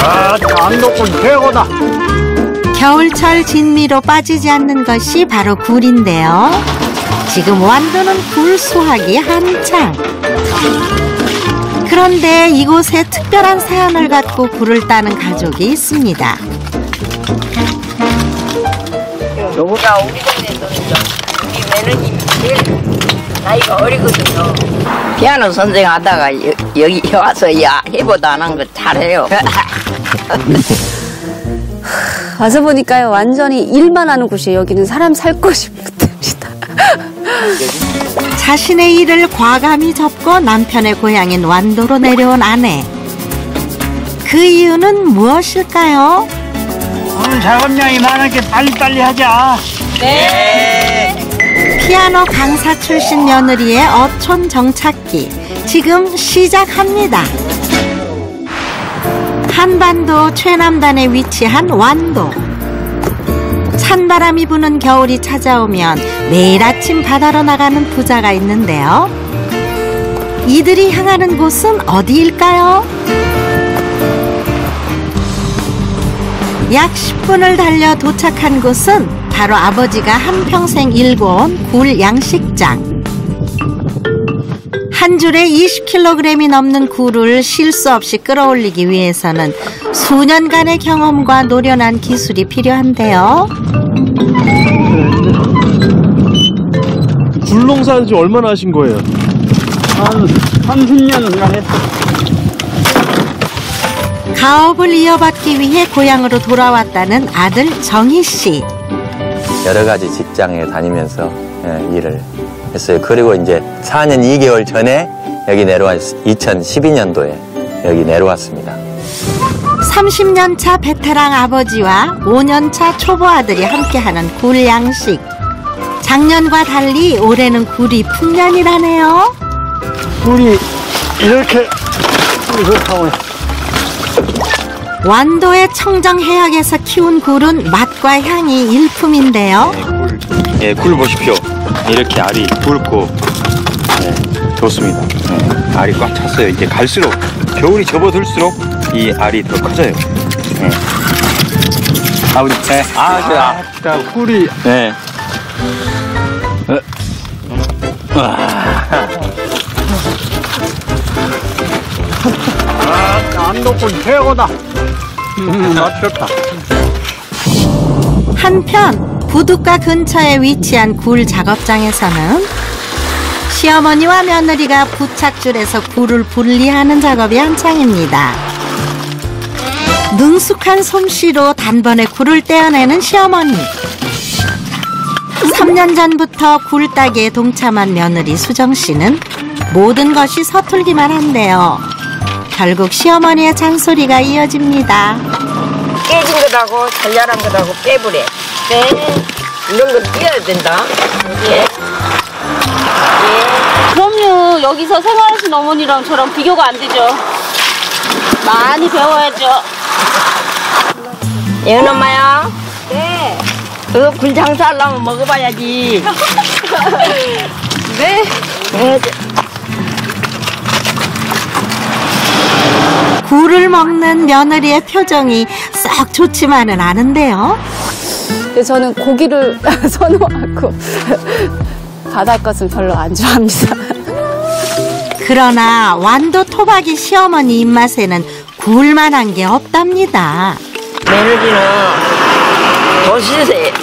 안독군 최고다. 겨울철 진미로 빠지지 않는 것이 바로 굴인데요. 지금 완도는 굴 수확이 한창. 그런데 이곳에 특별한 사연을 갖고 굴을 따는 가족이 있습니다. 여기가 우리 동네에서는 우리 며느님이 제일 나이가 어리거든요. 피아노 선생 하다가 여기 와서 해보다 안 한 거 잘해요. 와서 보니까요, 완전히 일만 하는 곳이에요. 여기는 사람 살 곳이 못됩니다. 자신의 일을 과감히 접고 남편의 고향인 완도로 내려온 아내. 그 이유는 무엇일까요? 오늘 작업량이 많으니까 빨리빨리 하자. 네. 피아노 강사 출신 며느리의 어촌 정착기 지금 시작합니다. 한반도 최남단에 위치한 완도. 찬바람이 부는 겨울이 찾아오면 매일 아침 바다로 나가는 부자가 있는데요. 이들이 향하는 곳은 어디일까요? 약 10분을 달려 도착한 곳은 바로 아버지가 한평생 일궈온 굴 양식장. 한 줄에 20kg이 넘는 굴을 실수 없이 끌어올리기 위해서는 수년간의 경험과 노련한 기술이 필요한데요. 굴 농사는 지금 얼마나 하신 거예요? 한 30년간 했어. 가업을 이어받기 위해 고향으로 돌아왔다는 아들 정희 씨. 여러 가지 직장에 다니면서 일을 했어요. 그리고 이제 4년 2개월 전에 여기 내려왔 2012년도에 여기 내려왔습니다. 30년 차 베테랑 아버지와 5년 차 초보 아들이 함께하는 굴 양식. 작년과 달리 올해는 굴이 풍년이라네요. 굴이 이렇게 하고 완도의 청정해역에서 키운 굴은 맛과 향이 일품인데요. 굴 보십시오. 이렇게 알이 굵고 좋습니다. 알이 꽉 찼어요. 이제 갈수록 겨울이 접어들수록 이 알이 더 커져요. 아버지, 자, 굴이 네. 안독군 최고다. 맛 좋다. 한편 부둣가 근처에 위치한 굴 작업장에서는 시어머니와 며느리가 부착줄에서 굴을 분리하는 작업이 한창입니다. 능숙한 솜씨로 단번에 굴을 떼어내는 시어머니. 3년 전부터 굴 따기에 동참한 며느리 수정씨는 모든 것이 서툴기만 한데요. 결국 시어머니의 잔소리가 이어집니다. 깨진 것하고 잘자란 것하고 빼버려. 네. 이런 건 떼어야 된다. 예. 그럼요. 여기서 생활하신 어머니랑 저랑 비교가 안 되죠. 많이 배워야죠. 예은 엄마야. 네. 그 굴 장사하려면 먹어봐야지. 네. 네. 굴을 먹는 며느리의 표정이 썩 좋지만은 않은데요. 근데 저는 고기를 선호하고 바다 것은 별로 안 좋아합니다. 그러나 완도 토박이 시어머니 입맛에는 굴만한 게 없답니다. 며느리는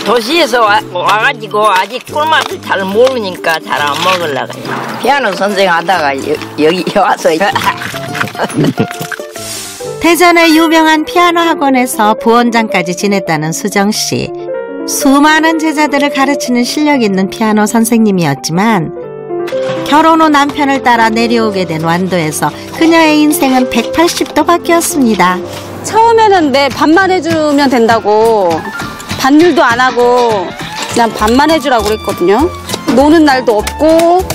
도시에서 와가지고 아직 꿀맛을 잘 모르니까 잘 안 먹으려고 해요. 피아노 선생 하다가 여기 와서 대전의 유명한 피아노 학원에서 부원장까지 지냈다는 수정씨. 수많은 제자들을 가르치는 실력 있는 피아노 선생님이었지만 결혼 후 남편을 따라 내려오게 된 완도에서 그녀의 인생은 180도 바뀌었습니다. 처음에는 내 밥만 해주면 된다고 밭일도 안 하고 그냥 밥만 해주라고 그랬거든요. 노는 날도 없고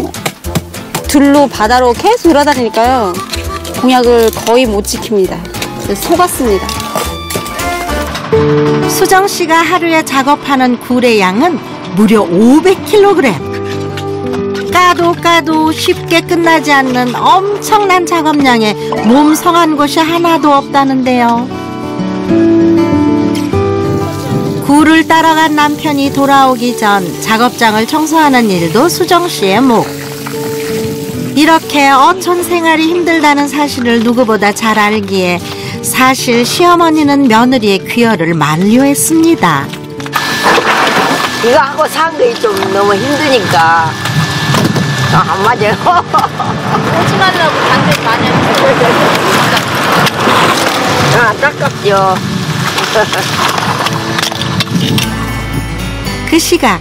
들로 바다로 계속 돌아다니니까요. 공약을 거의 못 지킵니다. 그래서 속았습니다. 수정씨가 하루에 작업하는 굴의 양은 무려 500kg. 까도 쉽게 끝나지 않는 엄청난 작업량에 몸 성한 곳이 하나도 없다는데요. 굴을 따라간 남편이 돌아오기 전 작업장을 청소하는 일도 수정 씨의 목. 이렇게 어촌 생활이 힘들다는 사실을 누구보다 잘 알기에 사실 시어머니는 며느리의 귀여를 만류했습니다. 이거 하고 산 게 좀 너무 힘드니까 안 맞아요. 오지 말라고 반대 많이 안타깝죠. 그 시각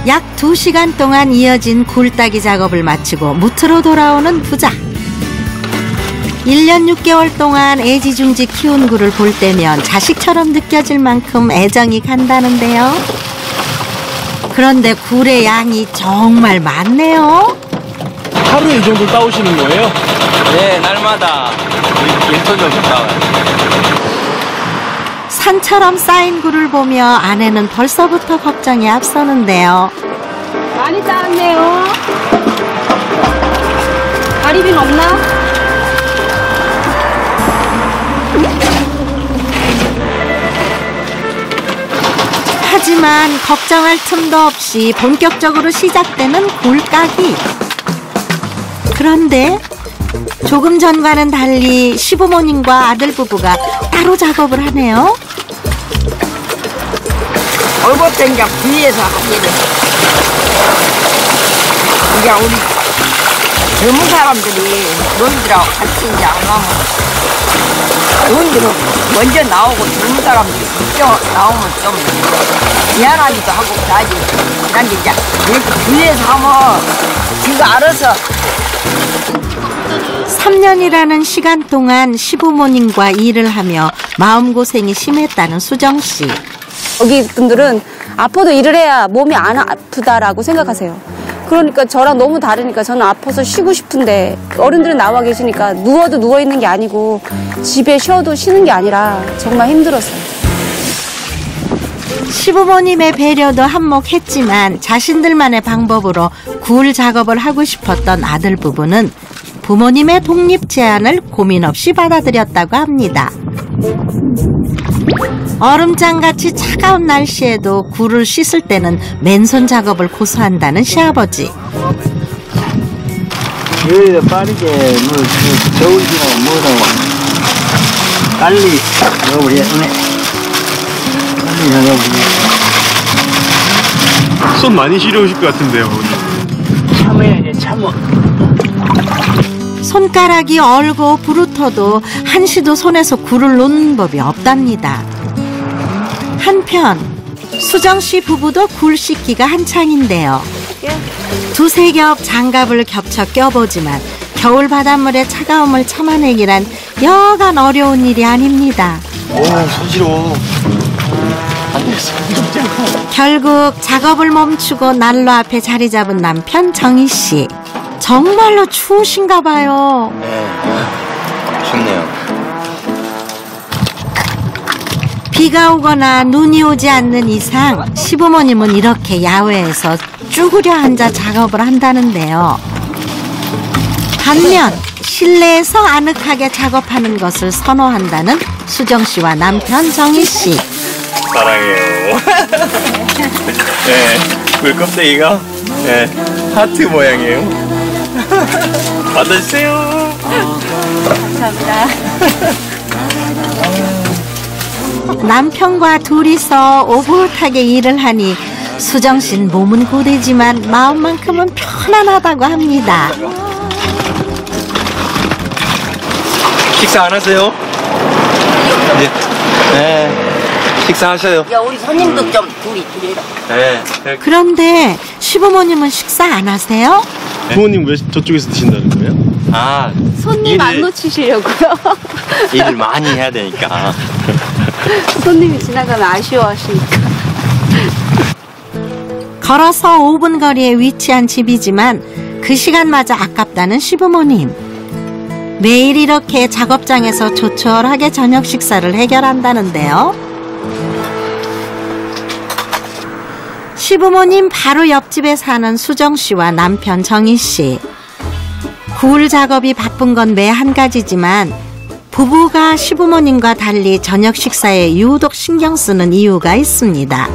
약 2시간 동안 이어진 굴따기 작업을 마치고 무트로 돌아오는 부자. 1년 6개월 동안 애지중지 키운 굴을 볼 때면 자식처럼 느껴질 만큼 애정이 간다는데요. 그런데 굴의 양이 정말 많네요. 하루에 이 정도 따오시는 거예요? 네, 날마다 1톤 정도 따와요. 산처럼 쌓인 굴을 보며 아내는 벌써부터 걱정이 앞서는데요. 많이 따왔네요. 가리비는 없나? 하지만 걱정할 틈도 없이 본격적으로 시작되는 굴까기. 그런데 조금 전과는 달리 시부모님과 아들 부부가 따로 작업을 하네요. 얼굴 때 이제 위에서 하기는 이제 우리 젊은 사람들이 너희들하고 같이 이제 안 하면 너희들은 먼저 나오고 젊은 사람들이 늦게 나오면 좀 미안하기도 하고 그러지. 난 이제 이렇게 위에서 하면 지가 알아서 3년이라는 시간 동안 시부모님과 일을 하며 마음고생이 심했다는 수정씨. 여기 분들은 아파도 일을 해야 몸이 안 아프다라고 생각하세요. 그러니까 저랑 너무 다르니까 저는 아파서 쉬고 싶은데 어른들은 나와 계시니까 누워도 누워있는 게 아니고 집에 쉬어도 쉬는 게 아니라 정말 힘들었어요. 시부모님의 배려도 한몫했지만 자신들만의 방법으로 굴 작업을 하고 싶었던 아들 부부는 부모님의 독립 제안을 고민 없이 받아들였다고 합니다. 얼음장같이 차가운 날씨에도 굴을 씻을 때는 맨손 작업을 고수한다는 시아버지. 여기다 빠르게 저울이나 뭐나 빨리 작업을 했네. 빨리 작업을 했네. 손 많이 시려우실 것 같은데요, 어머니. 참아야지 참어. 손가락이 얼고 부르터도 한시도 손에서 굴을 놓는 법이 없답니다. 한편 수정씨 부부도 굴 씻기가 한창인데요. 두세 겹 장갑을 겹쳐 껴보지만 겨울 바닷물의 차가움을 참아내기란 여간 어려운 일이 아닙니다. 오, 손시러워. 결국 작업을 멈추고 난로 앞에 자리 잡은 남편 정희씨. 정말로 추우신가 봐요. 네, 춥네요. 비가 오거나 눈이 오지 않는 이상 시부모님은 이렇게 야외에서 쭈그려 앉아 작업을 한다는데요. 반면 실내에서 아늑하게 작업하는 것을 선호한다는 수정씨와 남편 정희씨. 사랑해요. 네, 굴 껍데기가 네, 하트 모양이에요. 받아주세요. 감사합니다. 남편과 둘이서 오붓하게 일을 하니 수정씨는 몸은 고되지만 마음만큼은 편안하다고 합니다. 식사 안 하세요? 네. 네. 식사하셔요. 야 우리 손님도 좀 둘이 해라. 네. 그런데 시부모님은 식사 안 하세요? 부모님 왜 저쪽에서 드신다는 거예요? 아, 손님 안 놓치시려고요. 일을 많이 해야 되니까. 손님이 지나가면 아쉬워하시니까. 걸어서 5분 거리에 위치한 집이지만 그 시간마저 아깝다는 시부모님. 매일 이렇게 작업장에서 조촐하게 저녁 식사를 해결한다는데요. 시부모님 바로 옆집에 사는 수정씨와 남편 정희씨. 굴 작업이 바쁜 건 매 한 가지지만 부부가 시부모님과 달리 저녁 식사에 유독 신경 쓰는 이유가 있습니다.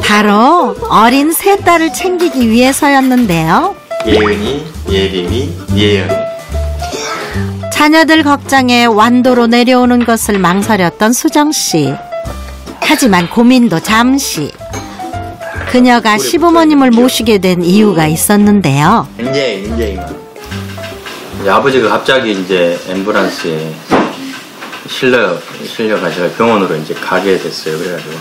바로 어린 세 딸을 챙기기 위해서였는데요. 예은이, 예림이, 예연이. 자녀들 걱정에 완도로 내려오는 것을 망설였던 수정씨. 하지만 고민도 잠시. 그녀가 시부모님을 모시게 된 이유가 있었는데요. 이제 아버지가 갑자기 이제 앰뷸런스에 실려가지고 병원으로 이제 가게 됐어요. 그래가지고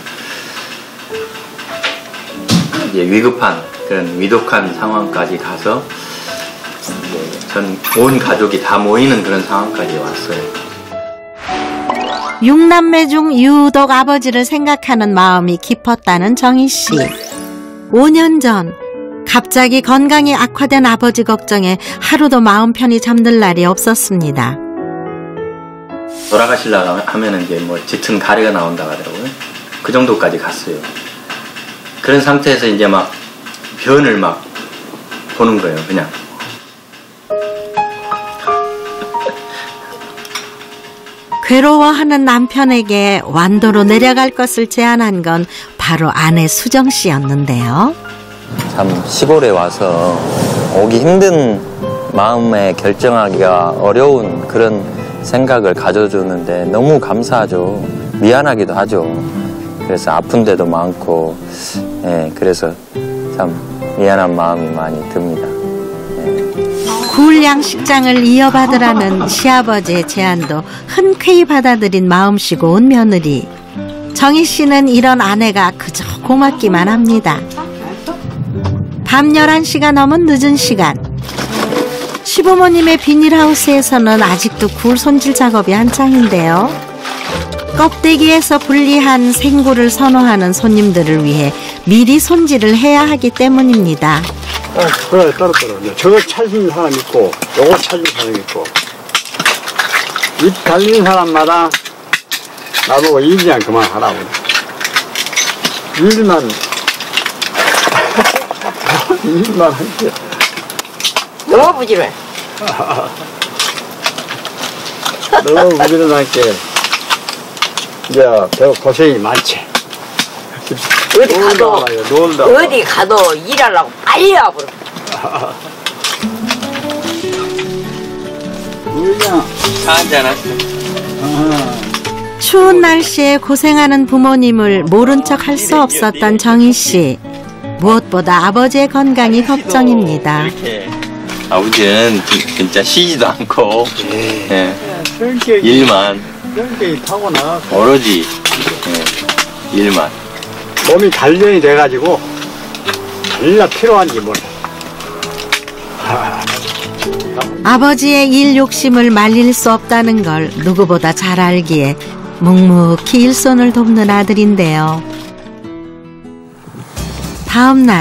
이제 위급한 그런 위독한 상황까지 가서 전 온 가족이 다 모이는 그런 상황까지 왔어요. 6남매 중 유독 아버지를 생각하는 마음이 깊었다는 정희 씨. 5년 전 갑자기 건강이 악화된 아버지 걱정에 하루도 마음 편히 잠들 날이 없었습니다. 돌아가시려고 하면은 이제 뭐 짙은 가래가 나온다 하더라고요. 그 정도까지 갔어요. 그런 상태에서 이제 막 변을 막 보는 거예요, 그냥. 괴로워하는 남편에게 완도로 내려갈 것을 제안한 건 바로 아내 수정 씨였는데요. 참 시골에 와서 오기 힘든 마음에 결정하기가 어려운 그런 생각을 가져주는데 너무 감사하죠. 미안하기도 하죠. 그래서 아픈 데도 많고, 그래서 참 미안한 마음이 많이 듭니다. 굴 양식장을 이어받으라는 시아버지의 제안도 흔쾌히 받아들인 마음씨고 온 며느리. 정희 씨는 이런 아내가 그저 고맙기만 합니다. 밤 11시가 넘은 늦은 시간. 시부모님의 비닐하우스에서는 아직도 굴 손질 작업이 한창인데요. 껍데기에서 분리한 생굴을 선호하는 손님들을 위해 미리 손질을 해야 하기 때문입니다. 그래, 떨어뜨려. 저거 찾는 사람 있고, 요거 찾는 사람 있고. 입 달린 사람마다 나보고 일 그냥 그만하라고. 일만 할게. 너무 부지런해. 너무 부지런할게. 이제 배우 고생이 많지. 어디 가도 일하려고 빨리 와버려. 차 한잔 하시죠. 추운 날씨에 고생하는 부모님을 모른 척 할 수 없었던 정희 씨. 무엇보다 아버지의 건강이 걱정입니다. 아버지는 진짜 쉬지도 않고 일만 오로지 일만. 몸이 단련이 돼가지고 얼마나 필요한지 몰라. 아버지의 일 욕심을 말릴 수 없다는 걸 누구보다 잘 알기에 묵묵히 일손을 돕는 아들인데요. 다음 날